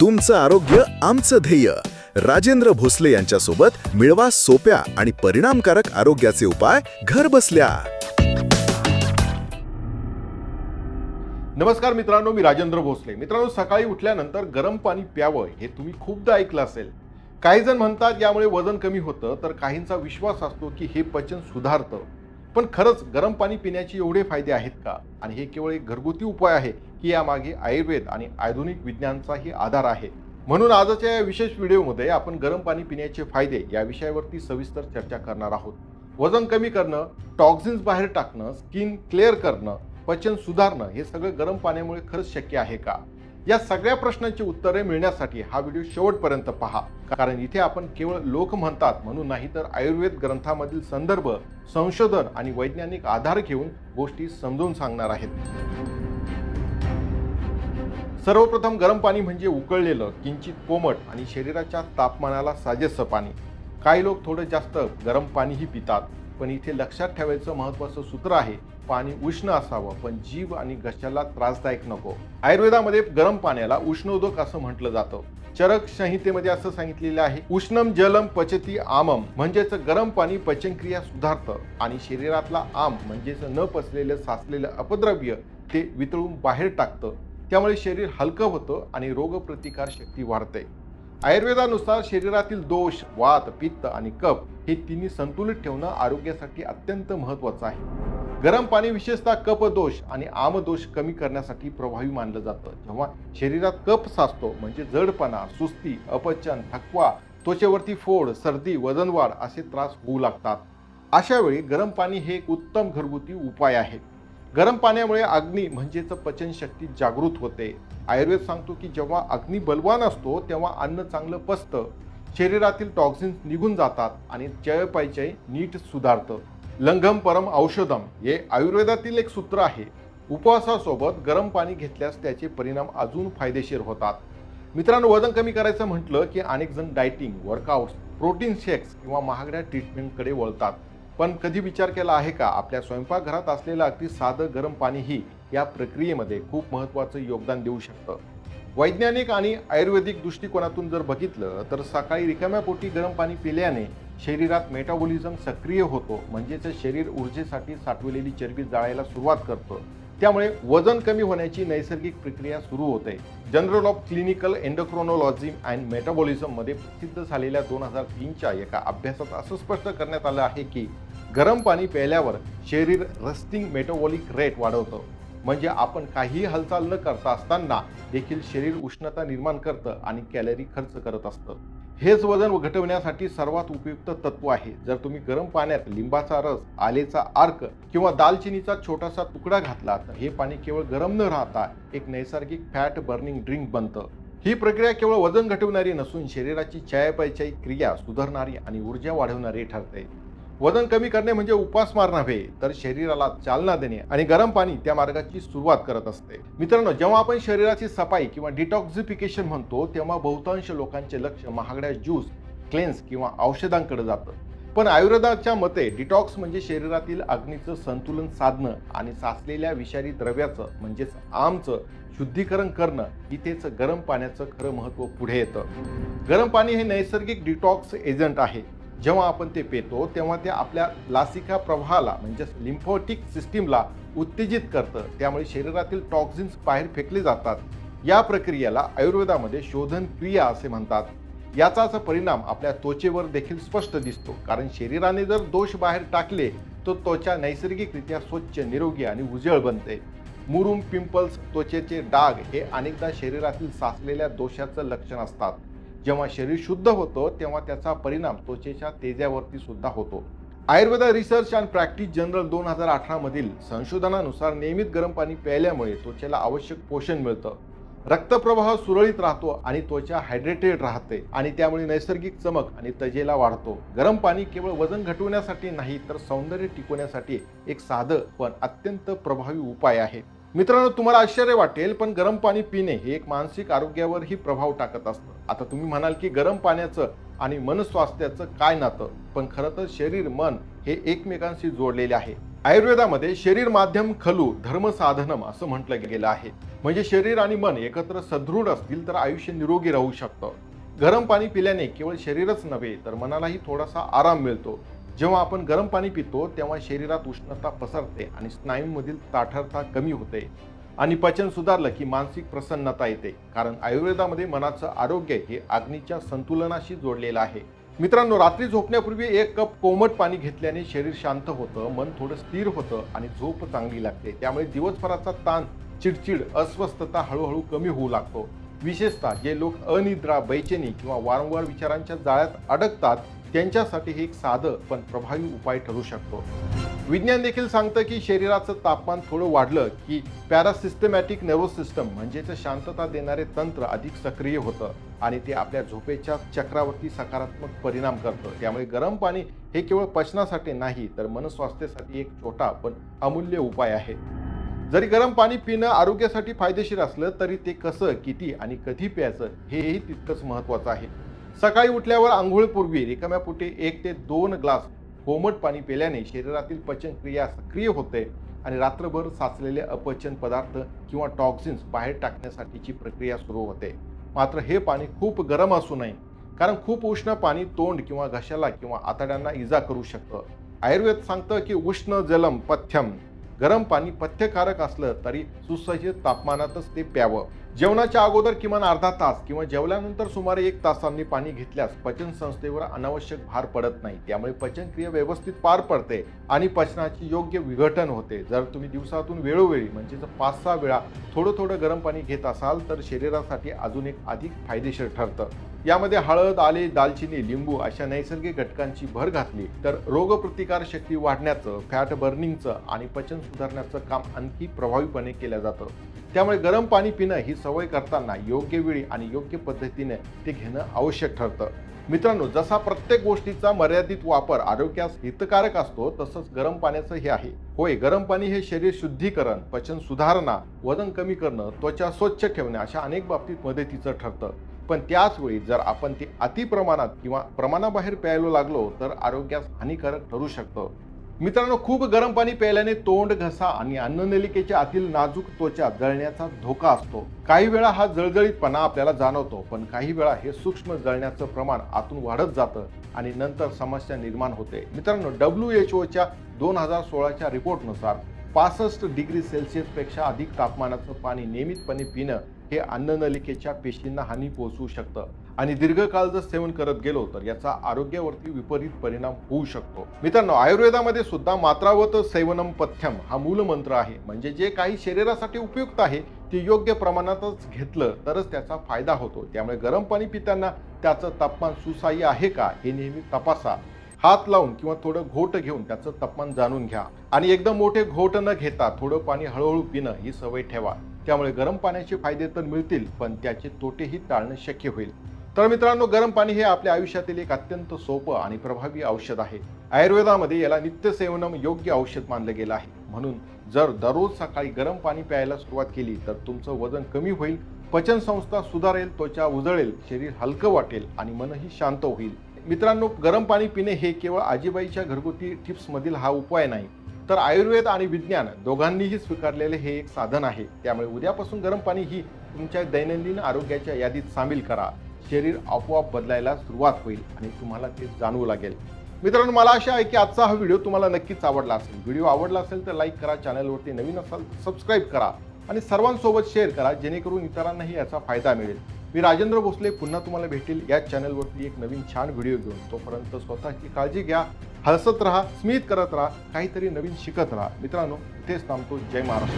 तुमचं आरोग्य आमचं ध्येय. राजेंद्र भोसले यांच्यासोबत मिळवा सोप्या आणि परिणामकारक आरोग्याचे उपाय घर बसल्या. नमस्कार मित्रांनो, मी राजेंद्र भोसले. मित्रांनो, सकाळी उठल्यानंतर गरम पाणी प्यावं हे तुम्ही खूपदा ऐकलं असेल. काही जण म्हणतात यामुळे वजन कमी होतं, तर काहींचा विश्वास असतो की हे पचन सुधारतं. पण खरंच गरम पाणी पिण्याचे एवढे फायदे आहेत का? आणि हे केवळ एक घरगुती उपाय आहे की यामागे आयुर्वेद आणि आधुनिक विज्ञानाचाही आधार आहे? म्हणून आजच्या या विशेष व्हिडिओमध्ये आपण गरम पाणी पिण्याचे फायदे या विषयावरती सविस्तर चर्चा करणार आहोत. वजन कमी करणं, टॉक्झिन्स बाहेर टाकणं, स्किन क्लिअर करणं, पचन सुधारणं हे सगळं गरम पाण्यामुळे खरंच शक्य आहे का? या सगळ्या प्रश्नांची उत्तरे मिळण्यासाठी हा व्हिडिओ शेवटपर्यंत पहा, कारण इथे आपण केवळ लोक म्हणतात म्हणून नाही, तर आयुर्वेद ग्रंथामधील संदर्भ, संशोधन आणि वैज्ञानिक आधार घेऊन गोष्टी समजून सांगणार आहेत. सर्वप्रथम, गरम पाणी म्हणजे उकळलेलं, किंचित कोमट आणि शरीराच्या तापमानाला साजेसं पाणी. काही लोक थोडं जास्त गरम पाणीही पितात, पण इथे लक्षात ठेवायचं महत्त्वाचं सूत्र आहे, पाणी उष्ण असावं पण जीभ आणि घशाला त्रासदायक नको. आयुर्वेदामध्ये गरम पाण्याला उष्णोदक असं म्हटलं जातं. चरक संहितेमध्ये असं सांगितलेलं आहे, उष्णम जलम पचती आमम, म्हणजेच गरम पाणी पचनक्रिया सुधारतं आणि शरीरातला आम म्हणजेच न पचलेलं साचलेलं अपद्रव्य ते वितळून बाहेर टाकतं. त्यामुळे शरीर हलकं होतं आणि रोगप्रतिकार शक्ती वाढते. आयुर्वेदानुसार शरीरातील दोष, वात, पित्त आणि कफ हे तिन्ही संतुलित ठेवणं आरोग्यासाठी अत्यंत महत्त्वाचं आहे. गरम पाणी विशेषतः कफ दोष आणि आमदोष कमी करण्यासाठी प्रभावी मानलं जातं. जेव्हा शरीरात कफ साचतो म्हणजे जडपणा, सुस्ती, अपचन, थकवा, त्वचेवरती फोड, सर्दी, वजनवाढ असे त्रास होऊ लागतात. अशा वेळी गरम पाणी हे एक उत्तम घरगुती उपाय आहे. गरम पाण्यामुळे अग्नी म्हणजेच पचनशक्ती जागृत होते. आयुर्वेद सांगतो की जेव्हा अग्नी बलवान असतो तेव्हा अन्न चांगलं पचतं, शरीरातील टॉक्झिन्स निघून जातात आणि चयापचय नीट सुधारतं. लंघम परम औषधम हे आयुर्वेदातील एक सूत्र आहे. उपवासासोबत गरम पाणी घेतल्यास त्याचे परिणाम अजून फायदेशीर होतात. मित्रांनो, वजन कमी करायचं म्हटलं की अनेक जण डायटिंग, वर्कआउट्स, प्रोटीन शेक्स किंवा महागड्या ट्रीटमेंटकडे वळतात. पण कधी विचार केला आहे का, आपल्या स्वयंपाकघरात असलेलं अगदी साधं गरम पाणीही या प्रक्रियेमध्ये खूप महत्त्वाचं योगदान देऊ शकतं. वैज्ञानिक आणि आयुर्वेदिक दृष्टिकोनातून जर बघितलं तर सकाळी रिकाम्या पोटी गरम पाणी पिल्याने शरीरात मेटाबॉलिझम सक्रिय होतो, म्हणजेच शरीर ऊर्जेसाठी साठवलेली चरबी जाळायला सुरुवात करतं. त्यामुळे वजन कमी होण्याची नैसर्गिक प्रक्रिया सुरू होते. Journal of clinical endocrinology and metabolism मध्ये प्रसिद्ध झालेल्या 2003च्या एका अभ्यासात असं स्पष्ट करण्यात आलं आहे की गरम पाणी प्यायल्यावर शरीर रेस्टिंग मेटाबॉलिक रेट वाढवतं. म्हणजे आपण काहीही हालचाल न करता असताना देखील शरीर उष्णता निर्माण करतं आणि कॅलरी खर्च करत असतं. हेच वजन घटवण्यासाठी सर्वात उपयुक्त तत्व आहे. जर तुम्ही गरम पाण्यात लिंबाचा रस, आलेचा अर्क किंवा दालचिनीचा छोटासा तुकडा घातला तर हे पाणी केवळ गरम न राहता एक नैसर्गिक फॅट बर्निंग ड्रिंक बनतं. ही प्रक्रिया केवळ वजन घटवणारी नसून शरीराची चयापचय क्रिया सुधारणारी आणि ऊर्जा वाढवणारी ठरते. वजन कमी करणे म्हणजे उपासमार नव्हे, तर शरीराला चालना देणे आणि गरम पाणी त्या मार्गाची सुरुवात करत असते. मित्रांनो, जेव्हा आपण शरीराची सफाई किंवा डिटॉक्सिफिकेशन म्हणतो तेव्हा बहुतांश लोकांचे लक्ष महागड्या ज्यूस, क्लेन्स किंवा औषधांकडे जातं. पण आयुर्वेदाच्या मते डिटॉक्स म्हणजे शरीरातील अग्नीचं संतुलन साधणं आणि साचलेल्या विषारी द्रव्याचं म्हणजेच आमचं शुद्धीकरण करणं. इथेच गरम पाण्याचं खरं महत्त्व पुढे येतं. गरम पाणी हे नैसर्गिक डिटॉक्स एजंट आहे. जेव्हा आपण ते पितो तेव्हा ते आपल्या लासिका प्रवाहाला म्हणजेच लिम्फोटिक सिस्टीमला उत्तेजित करतं. त्यामुळे शरीरातील टॉक्झिन्स बाहेर फेकले जातात. या प्रक्रियेला आयुर्वेदामध्ये शोधन क्रिया असे म्हणतात. याचाच परिणाम आपल्या त्वचेवर देखील स्पष्ट दिसतो, कारण शरीराने जर दोष बाहेर टाकले तर त्वचा नैसर्गिकरित्या स्वच्छ, निरोगी आणि उजळ बनते. मुरूम, पिंपल्स, त्वचेचे डाग हे अनेकदा शरीरातील साचलेल्या दोषाचं लक्षण असतात. जेव्हा शरीर शुद्ध होतं तेव्हा त्याचा परिणाम त्वचेच्या तेजावरती सुद्धा होतो. Ayurveda research and practice journal 2018 मधील संशोधनानुसार नियमित गरम पाणी प्यायल्यामुळे त्वचेला आवश्यक पोषण मिळतं, रक्तप्रवाह सुरळीत राहतो आणि त्वचा हायड्रेटेड राहते आणि त्यामुळे नैसर्गिक चमक आणि तजेला वाढतो. गरम पाणी केवळ वजन घटवण्यासाठी नाही, तर सौंदर्य टिकवण्यासाठी एक साधं पण अत्यंत प्रभावी उपाय आहे. मित्रांनो, तुम्हाला आश्चर्य वाटेल पण गरम पाणी पिणे हे एक मानसिक आरोग्यावरही प्रभाव टाकत असतं. आता तुम्ही म्हणाल की गरम पाण्याचं आणि मनस्वास्थ्याचं काय नातं? पण खरं तर शरीर, मन हे एकमेकांशी जोडलेले आहे. आयुर्वेदामध्ये शरीर माध्यम खलु धर्म साधनम असं म्हटलं गेलं आहे. म्हणजे शरीर आणि मन एकत्र सदृढ असतील तर आयुष्य निरोगी राहू शकतं. गरम पाणी पिल्याने केवळ शरीरच नव्हे तर मनालाही थोडासा आराम मिळतो. जेव्हा आपण गरम पाणी पितो तेव्हा शरीरात उष्णता पसरते आणि स्नायूंमधील ताठरता कमी होते आणि पचन सुधारलं की मानसिक प्रसन्नता येते. कारण आयुर्वेदामध्ये मनाचं आरोग्य हे अग्नीच्या संतुलनाशी जोडलेलं आहे. मित्रांनो, रात्री झोपण्यापूर्वी 1 कप कोमट पाणी घेतल्याने शरीर शांत होतं, मन थोडं स्थिर होतं आणि झोप चांगली लागते. त्यामुळे दिवसभराचा ताण, चिडचिड, अस्वस्थता हळूहळू कमी होऊ लागतो. विशेषतः जे लोक अनिद्रा, बेचैनी किंवा वारंवार विचारांच्या जाळ्यात अडकतात त्यांच्यासाठी हे एक साधं पण प्रभावी उपाय ठरू शकतो. विज्ञान देखील सांगतं की शरीराचं तापमान थोडं वाढलं की पॅरासिस्टमॅटिक नर्वस सिस्टम म्हणजेच शांतता देणारे तंत्र अधिक सक्रिय होतं आणि ते आपल्या झोपेच्या चक्रावरती सकारात्मक परिणाम करतं. त्यामुळे गरम पाणी हे केवळ पचनासाठी नाही तर मनस्वास्थ्यासाठी एक छोटा पण अमूल्य उपाय आहे. जरी गरम पाणी पिणं आरोग्यासाठी फायदेशीर असलं तरी ते कसं, किती आणि कधी प्यायचं हेही तितकंच महत्त्वाचं आहे. सकाळी उठल्यावर आंघोळीपूर्वी रिकाम्या पोटी 1 ते 2 ग्लास कोमट पाणी पिल्याने शरीरातील पचनक्रिया सक्रिय होते आणि रात्रभर साचलेले अपचन पदार्थ किंवा टॉक्सिन्स बाहेर टाकण्यासाठीची प्रक्रिया सुरू होते. मात्र हे पाणी खूप गरम असू नये, कारण खूप उष्ण पाणी तोंड किंवा घशाला किंवा आतड्यांना इजा करू शकतं. आयुर्वेद सांगतं की उष्ण जलम पथ्यम, गरम पाणी पथ्यकारक असलं तरी सुसह्य तापमानातच ते प्यावं. जेवणाच्या अगोदर किमान अर्धा तास किंवा जेवल्यानंतर सुमारे 1 तासांनी पाणी घेतल्यास पचन संस्थेवर अनावश्यक भार पडत नाही. त्यामुळे पचनक्रिया व्यवस्थित पार पडते आणि पचनाची योग्य विघटन होते. जर तुम्ही दिवसातून वेळोवेळी म्हणजे 5-6 वेळा थोडं गरम पाणी घेत असाल तर शरीरासाठी अजून एक अधिक फायदेशीर ठरतं. यामध्ये हळद, आले, दालचिनी, लिंबू अशा नैसर्गिक घटकांची भर घातली तर रोगप्रतिकार शक्ती वाढण्याचं, फॅट बर्निंगचं आणि पचन सुधारण्याचं काम आणखी प्रभावीपणे केलं जातं. त्यामुळे गरम पाणी पिणं ही सवय करताना योग्य वेळी आणि योग्य पद्धतीने ते घेणं आवश्यक ठरतं. मित्रांनो, जसा प्रत्येक गोष्टीचा मर्यादित वापर आरोग्यास हितकारक असतो तसंच गरम पाण्याचं हे आहे. होय, गरम पाणी हे शरीर शुद्धीकरण, पचन सुधारणा, वजन कमी करणं, त्वचा स्वच्छ ठेवणे अशा अनेक बाबतीत मदतीचं ठरतं. पण त्याच वेळी जर आपण ते अति प्रमाणात किंवा प्रमाणाबाहेर प्यायला लागलो तर आरोग्यास हानिकारक ठरू शकतं. मित्रांनो, खूप गरम पाणी प्यायल्याने तोंड, घसा आणि अन्ननलिकेच्या आतील नाजूक त्वचा जळण्याचा धोका असतो. काही वेळा हा जळजळीतपणा आपल्याला जाणवतो, पण काही वेळा हे सूक्ष्म जळण्याचं प्रमाण आतून वाढत जातं आणि नंतर समस्या निर्माण होते. मित्रांनो, WHOच्या 2016च्या रिपोर्टनुसार 65 डिग्री सेल्सिअस पेक्षा अधिक तापमानाचं पाणी नियमितपणे पिणं हे अन्ननलिकेच्या पेशींना हानी पोहोचवू शकतं आणि दीर्घकाळ जर सेवन करत गेलो तर याचा आरोग्यावरती विपरीत परिणाम होऊ शकतो. मित्रांनो, आयुर्वेदामध्ये सुद्धा मात्रावत सेवनम पथ्यम हा मूलमंत्र आहे. म्हणजे जे काही शरीरासाठी उपयुक्त आहे ते योग्य प्रमाणातच घेतलं तरच त्याचा फायदा होतो. त्यामुळे गरम पाणी पिताना त्याचं तापमान सुसह्य आहे का हे नेहमी तपासा. हात लावून किंवा थोडं घोट घेऊन त्याचं तापमान जाणून घ्या आणि एकदम मोठे घोट न घेता थोडं पाणी हळूहळू पिणं ही सवय ठेवा. त्यामुळे गरम पाण्याचे फायदे तर मिळतील पण त्याचे तोटेही टाळणं शक्य होईल. तर मित्रांनो, गरम पाणी हे आपल्या आयुष्यातील एक अत्यंत सोपं आणि प्रभावी औषध आहे. आयुर्वेदामध्ये याला नित्य सेवनम योग्य औषध मानलं गेलं आहे. म्हणून जर दररोज सकाळी गरम पाणी प्यायला सुरुवात केली तर तुमचं वजन कमी होईल, पचन संस्था सुधारेल, त्वचा उजळेल, शरीर हलकं वाटेल आणि मनही शांत होईल. मित्रांनो, गरम पाणी पिणे हे केवळ आजीबाईच्या घरगुती टिप्समधील हा उपाय नाही तर आयुर्वेद आणि विज्ञान दोघांनीही स्वीकारलेले हे एक साधन आहे. त्यामुळे उद्यापासून गरम पाणी ही तुमच्या दैनंदिन आरोग्याच्या यादीत सामील करा. शरीर आपोआप बदलायला सुरुवात होईल आणि तुम्हाला ते जाणवू लागेल. मित्रांनो, मला आशा आहे की आजचा हा व्हिडिओ तुम्हाला नक्कीच आवडला असेल. व्हिडिओ आवडला असेल तर लाईक करा, चॅनलवरती नवीन असाल तर सबस्क्राईब करा आणि सर्वांसोबत शेअर करा जेणेकरून इतरांनाही याचा फायदा मिळेल. मी राजेंद्र भोसले पुन्हा तुम्हाला भेटेल याच चॅनलवरती एक नवीन छान व्हिडिओ घेऊन. तोपर्यंत स्वतःची काळजी घ्या, हसत राहा, स्मित करत राहा, काहीतरी नवीन शिकत राहा. मित्रांनो, इथेच थांबतो. जय महाराष्ट्र.